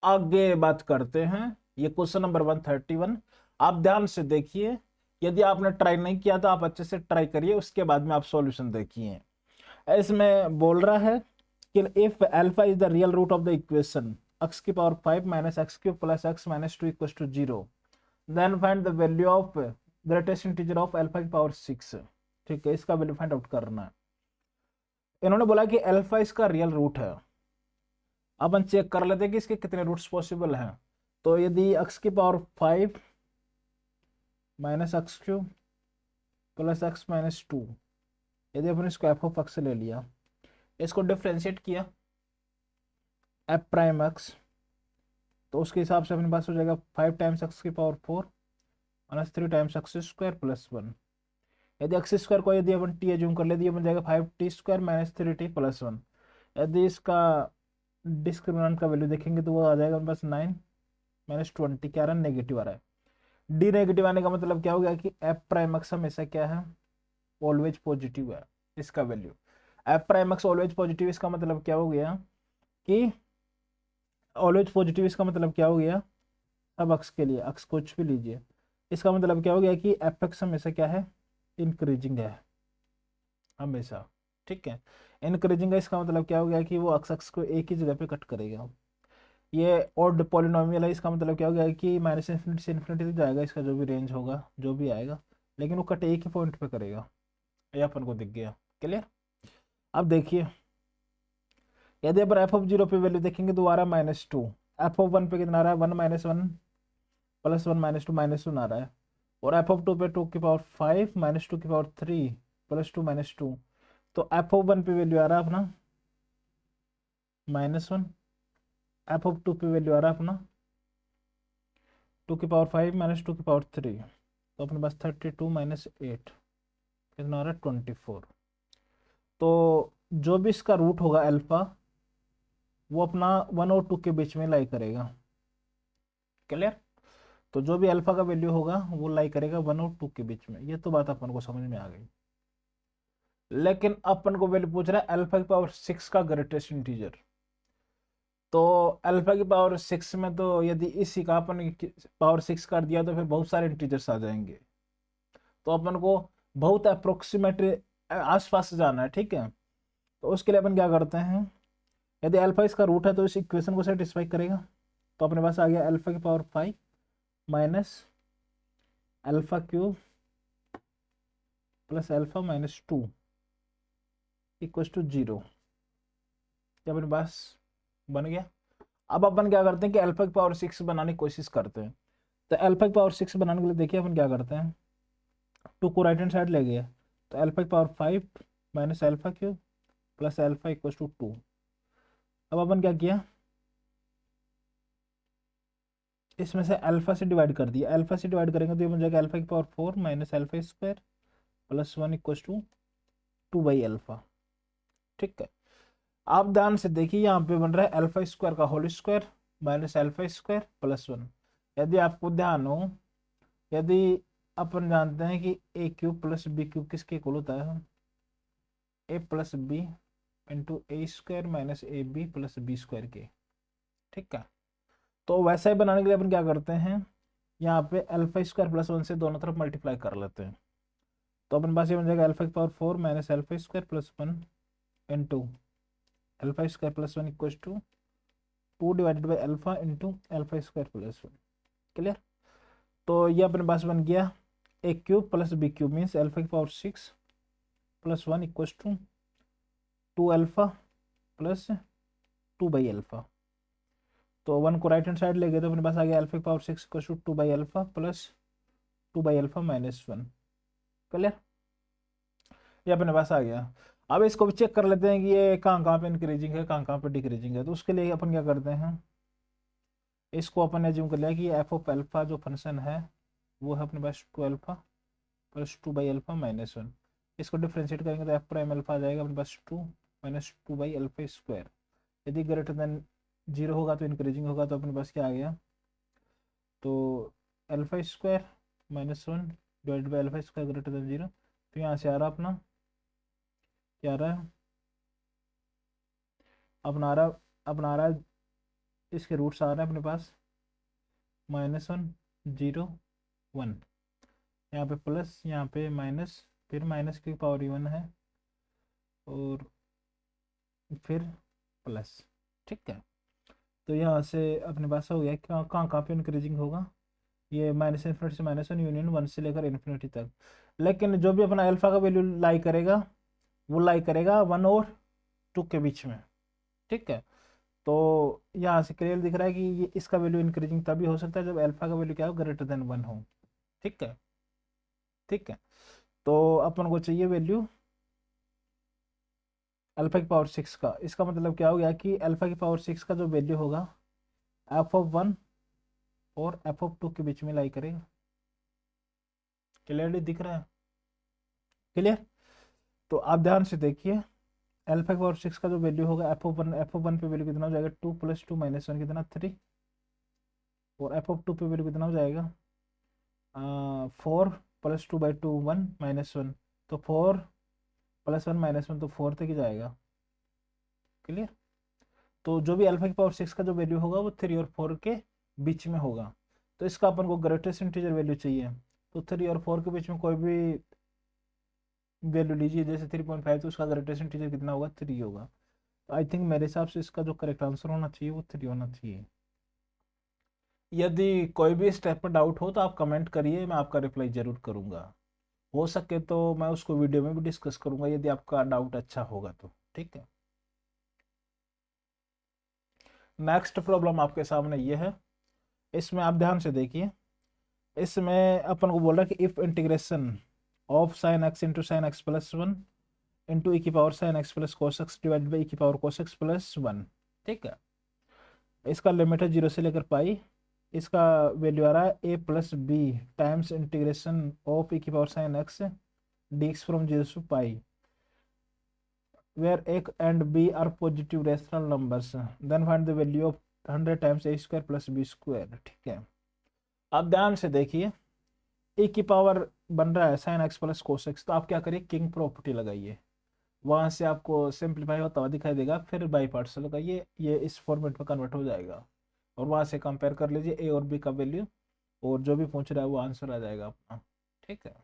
आगे बात करते हैं। ये क्वेश्चन नंबर 131। आप ध्यान से देखिए, यदि आपने ट्राई नहीं किया तो आप अच्छे से ट्राई करिए, उसके बाद में आप सॉल्यूशन देखिए। इसमें बोल रहा है कि if alpha is the real root of the equation x की power 5 minus x cube plus x minus 2 equal to 0, then find the value of greatest integer of alpha की पावर 6। ठीक है, इसका वैल्यू फाइंड आउट करना है। इन्होंने बोला कि अल्फा इसका रियल रूट है। अब हम चेक कर लेते हैं कि इसके कितने रूट्स पॉसिबल हैं। तो यदि x की power 5 minus x cube plus x minus 2, यदि अपन इसको एफ ऑफ एक्स ले लिया, इसको डिफ्रेंशिएट किया एफ प्राइम एक्स, तो उसके हिसाब से अपने पास हो जाएगा 5 टाइम्स एक्स की power 4 minus 3 times x square plus 1। यदि एक्स स्क्वायर को यदि अपन टी एज्यूम कर लेते, ये बन जाएगा 5t square minus 3t plus 1। यदि इसका डिस्क्रिमिनेंट का वैल्यू देखेंगे तो वो आ जाएगा अपने पास 9 माइनस 20, क्या रहा है, नेगेटिव आ रहा है। डी नेगेटिव आने का मतलब क्या हो गया कि एफ प्राइम एक्स हमेशा क्या है, ऑलवेज पॉजिटिव है। इसका value F prime x always positive, इसका मतलब क्या हो गया कि ऑलवेज पॉजिटिव, इसका मतलब क्या हो गया, अब अक्स के लिए अक्स कुछ भी लीजिए, इसका मतलब क्या हो गया कि एफ एक्स हमेशा क्या है, इंक्रीजिंग है हमेशा। ठीक है, इंक्रीजिंग है, इसका मतलब क्या हो गया कि वो अक्स अक्स को एक ही जगह पे कट करेगा। ये ऑड पॉलिनोमियल है, इसका मतलब क्या हो गया कि माइनस इन्फिनिटी से इन्फिनिटी तक जाएगा, इसका जो भी रेंज होगा जो भी आएगा, लेकिन वो कट एक ही पॉइंट पे करेगा। ये अपन को दिख गया, क्लियर। अब देखिए, यदि अपन एफ ऑफ 0 पे वैल्यू देखेंगे दोबारा -2, एफ ऑफ 1 पे कितना आ रहा है, 1 माइनस 1 प्लस 1 -2 आ रहा है, और एफ ऑफ 2 पे 2 की पावर 5 माइनस 2 की पावर 3 प्लस 2 -2। तो एफ ऑफ 1 पे वैल्यू आ रहा है अपना -1, एफ ऑफ 2 पे वैल्यू आ रहा है अपना 2 की पावर 5 माइनस 2 की पावर 3, तो अपने पास 32 माइनस 8 कितना आ रहा है, 24। तो जो भी इसका रूट होगा अल्फा, वो अपना 1 और 2 के बीच में लाई करेगा, क्लियर। तो जो भी अल्फा का वैल्यू होगा वो लाई करेगा 1 और 2 के बीच में। ये तो बात अपन को समझ में आ गई। लेकिन अपन को वैल्यू पूछ रहा है अल्फा की पावर 6 का ग्रेटेस्ट इंटीजर। तो अल्फा की पावर 6 में तो यदि इसी का अपन पावर 6 कर दिया तो फिर बहुत सारे इंटीजर्स आ जाएंगे। तो अपन को बहुत अप्रोक्सीमेट आसपास जाना है, ठीक है। तो उसके लिए अपन क्या करते हैं, यदि अल्फा इसका रूट है तो इस इक्वेशन को सेटिस्फाई करेगा। तो अपने पास आ गया अल्फा की power 5 minus alpha cube plus alpha minus 2 equal to 0। क्या अपने पास बन गया। अब अपन क्या करते हैं कि अल्फा की पावर 6 बनाने की कोशिश करते हैं। तो अल्फा की पावर 6 बनाने के लिए देखिए अपन क्या करते हैं, 2 को राइट हैंड साइड ले गए, तो अल्फा की power 5 minus alpha cube plus alpha equal to 2। अब अपन क्या किया, इसमें से अल्फा से डिवाइड कर दिया, अल्फा से डिवाइड करेंगे तो ये बन जाएगा अल्फा की power 4 minus alpha square plus 1 equal to 2 by alpha. ठीक है, आप ध्यान से देखिए, यहाँ पे बन रहा है अल्फा स्क्वायर का whole square minus alpha square plus 1। यदि आपको ध्यान हो, यदि अपन जानते हैं कि A cube plus B cube किसके इक्वल होता है, A plus B into A square minus A B plus B square के। ठीक है, तो वैसा ही बनाने के लिए अपन क्या करते हैं, यहाँ पे अल्फा स्क्वायर प्लस 1 से दोनों तरफ मल्टीप्लाई कर लेते हैं। तो अपन पास ये बन जाएगा अल्फा की power 4 minus alpha square plus 1 into alpha square plus 1 equal to 2 divided by alpha into alpha square plus 1, clear. तो ये अपने पास बन गया A cube plus B cube means alpha की power 6 plus 1 equal to 2 alpha plus 2 by alpha. तो 1 को right hand side ले गए तो अपने पास आ गया अल्फा की power 6 equal to 2 by alpha plus 2 by alpha minus 1, clear. ये अपने पास आ गया। अब इसको भी चेक कर लेते हैं कि ये कहाँ कहाँ पे इंक्रीजिंग है, कहाँ कहाँ पे डिक्रीजिंग है। तो उसके लिए अपन क्या करते हैं, इसको अपन एज्यूम कर लिया कि एफ ऑफ अल्फा जो फंक्शन है वो है अपने पास 2 alpha plus 2 by alpha minus 1। इसको डिफ्रेंशिएट करेंगे तो एफ प्राइम अल्फा आ जाएगा अपने पास 2 माइनस 2 बाई अल्फा स्क्वायर। यदि ग्रेटर देन 0 होगा तो इंक्रीजिंग होगा, तो अपने पास क्या आ गया, तो alpha square minus 1 divide by alpha square greater than 0। तो यहाँ से आ रहा अपना क्या आ रहा है, अपना आ रहा है इसके रूट्स आ रहे हैं अपने पास -1 0 1, यहाँ पे प्लस, यहाँ पे माइनस, फिर माइनस की पावर इवन है और फिर प्लस। ठीक है, तो यहाँ से अपने पास हो गया, कहाँ कहाँ कहाँ पे इंक्रीजिंग होगा, ये -∞ से -1 यूनियन 1 से लेकर इन्फिनिटी तक। लेकिन जो भी अपना अल्फा का वैल्यू लाई करेगा वो लाई करेगा 1 और 2 के बीच में। ठीक है, तो यहाँ से क्लियर दिख रहा है कि ये इसका वैल्यू इंक्रीजिंग तभी हो सकता है जब अल्फा का वैल्यू क्या हो, ग्रेटर देन 1 हो। ठीक है, ठीक है, तो अपन को चाहिए वैल्यू अल्फा की पावर 6 का। इसका मतलब क्या हो गया कि अल्फा की पावर 6 का जो वैल्यू होगा f(1) और f(2) के बीच में लाई करेगा। क्लियरली दिख रहा है? क्लियर? तो आप ध्यान से देखिए, अल्फा की पावर 6 का जो वैल्यू होगा f(1) पे वैल्यू कितना हो जाएगा, 2 + 2 - 1 कितना 3, और f(2) पे वैल्यू कितना हो जाएगा 4 + 2/2 1 - 1, तो 4 + 1 - 1 तो 4 तक ही जाएगा। क्लियर? तो जो भी अल्फा की पावर 6 का जो वैल्यू होगा वो 3 और 4 के बीच में होगा। तो इसका अपन को ग्रेटेस्ट इंटीजर वैल्यू चाहिए, तो 3 और 4 के बीच में कोई भी वैल्यू लीजिए, जैसे 3.5, तो उसका ग्रेटेस्ट इंटीजर कितना होगा, 3 होगा। तो आई थिंक मेरे हिसाब से इसका जो करेक्ट आंसर होना चाहिए वो 3 होना चाहिए। यदि कोई भी स्टेप पर डाउट हो तो आप कमेंट करिए, मैं आपका रिप्लाई जरूर करूंगा। हो सके तो मैं उसको वीडियो में भी डिस्कस करूंगा यदि आपका डाउट अच्छा होगा तो। ठीक है, नेक्स्ट प्रॉब्लम आपके सामने ये है, इसमें आप ध्यान से देखिए। इसमें अपन को बोल रहा है कि if integration of sin x into sine x plus 1 into e की power sin x plus cos x divide by e की पावर cos x प्लस 1। ठीक है, इसका लिमिट है 0 से लेकर पाई। इसका वैल्यू आ रहा है a + b times integration of e की power sin x dx from 0 to pi, where a and b are positive rational numbers, then find the value of 100 times a² + b²। ठीक है, आप ध्यान से देखिए, ए की पावर बन रहा है sin x plus cos x, तो आप क्या करिए, किंग प्रॉपर्टी लगाइए, वहां से आपको सिंप्लीफाई होता हुआ दिखाई देगा, फिर बाई पार्ट्स लगाइए, ये इस फॉर्मेट में कन्वर्ट हो जाएगा, और वहां से कंपेयर कर लीजिए ए और बी का वैल्यू, और जो भी पूछ रहा है वो आंसर आ जाएगा अपना। ठीक है,